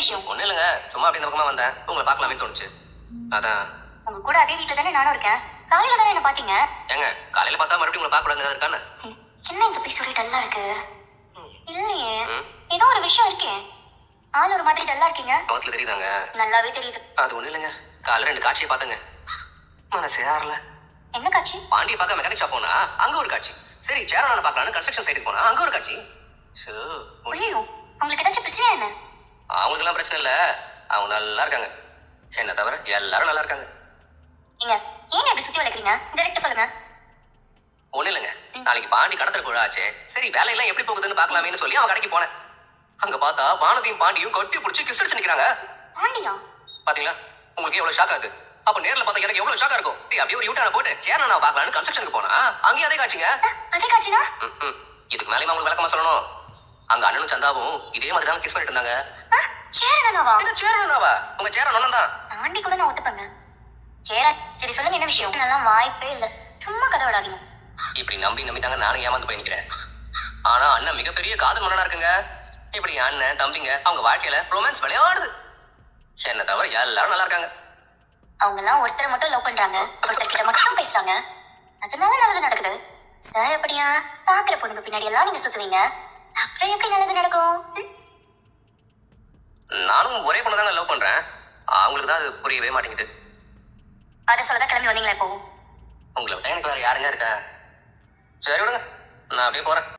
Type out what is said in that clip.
விஷயம்? ஒண்ணு இல்லைங்க, சும்மா அப்படி இந்த பக்கமா வந்தேன், உங்களை பார்க்கலாமே தோணுச்சு, அதான். உங்க கூட அதே வீட்டுல தானே நானும் இருக்கேன். காலையில தானே என்ன பாத்தீங்க? ஏங்க காலையில பார்த்தா மறுபடியும் உங்களை பார்க்க கூடாது இருக்கானே? என்ன இந்த போய் சொல்லி டல்லா இருக்கு? இல்லையே, ஏதோ ஒரு விஷயம் இருக்கே. ஆள் ஒரு மாதிரி டல்லா இருக்கீங்க. முகத்துல தெரியுதாங்க? நல்லாவே தெரியுது. அது ஒண்ணு இல்லைங்க, காலையில 2 காட்சியை பார்த்தேங்க, மனசே ஆறல. என்ன காட்சி? பாண்டிய பார்க்க மெக்கானிக் ஷாப் போனா அங்க ஒரு காட்சி, சரி சேரனான பார்க்கலான்னு கன்ஸ்ட்ரக்ஷன் சைட்டுக்கு போனா அங்க ஒரு காட்சி. ஐயோ, உங்களுக்கு ஏதாச்சும் பிரச்சனை என்ன? அவங்களுக்கு எல்லாம் பிரச்சனை இல்ல, அவங்க நல்லா இருக்காங்க, என்ன தவிர எல்லாரும் நல்லா இருக்காங்க. நீங்க ஏன் இப்படி சுத்தி வளைக்கிறீங்க? டைரக்டா சொல்லுங்க. ஒண்ணு இல்லைங்க, நாளைக்கு பாண்டி கடத்தல் குழா ஆச்சு, சரி வேலையெல்லாம் எப்படி போகுதுன்னு பார்க்கலாமேன்னு சொல்லி அவன் கடைக்கு போனேன். அங்க பார்த்தா வானதியும் பாண்டியும் கட்டி பிடிச்சி கிஸ் அடிச்சு நிக்கிறாங்க. பாண்டியா? பாத்தீங்களா, உங்களுக்கு எவ்வளவு ஷாக் ஆகுது? அப்ப நேர்ல பார்த்தா எனக்கு எவ்வளவு ஷாக்கா இருக்கும். அப்படியே ஒரு யூட்டர்ன் போட்டு சேரனா பார்க்கலான்னு கன்ஸ்ட்ரக்ஷனுக்கு போனா அங்கேயே அதே காட்சிங்க. அதே காட்சினா? இதுக்கு மேலே உங்களுக்கு விளக்கமா சொல்லணும். அங்க அண்ணனும் சந்தாவும் இதே மாதிரி தான் கிஸ் பண்ணிட்டு இருந்தாங்க. சேரனாவா? என்ன சேரனாவா? உங்க சேரன் அண்ணன் தான். பாண்டி கூட நான் ஒத்துப்பேங்க. சரி சொல்லுங்க, என்ன விஷயம்? நல்லா வாய்ப்பே இல்ல, சும்மா கதை விடாதீங்க. இப்படி நம்பி தாங்க நானும் ஏமாந்து போய் நிக்கிறேன். ஆனா அண்ணன் மிகப்பெரிய காதல் மன்னனா இருக்குங்க. இப்படி அண்ணன் தம்பிங்க அவங்க வாழ்க்கையில ரொமான்ஸ் விளையாடுது. என்ன தவிர எல்லாரும் நல்லா இருக்காங்க. அவங்க எல்லாம் ஒருத்தரை மட்டும் லவ் பண்றாங்க, ஒருத்தர் கிட்ட மட்டும் பேசுறாங்க, அதனால நல்லது நடக்குது. சார் அப்படியா? பாக்குற பொண்ணுங்க பின்னாடி எல்லாம் நீங்க சுத்துவீங்க, அப்புறம் எப்படி நல்லது நடக்கும்? நானும் ஒரே பொண்ணு தானே லவ் பண்றேன், அவங்களுக்கு தான் அது புரியவே மாட்டேங்குது. அதை சொல்லதான் கிளம்பி வந்தீங்களா இப்போ? உங்களை விட்டா எனக்கு வேற யாருங்க இருக்கா? சரி விடுங்க, நான் அப்படியே போறேன்.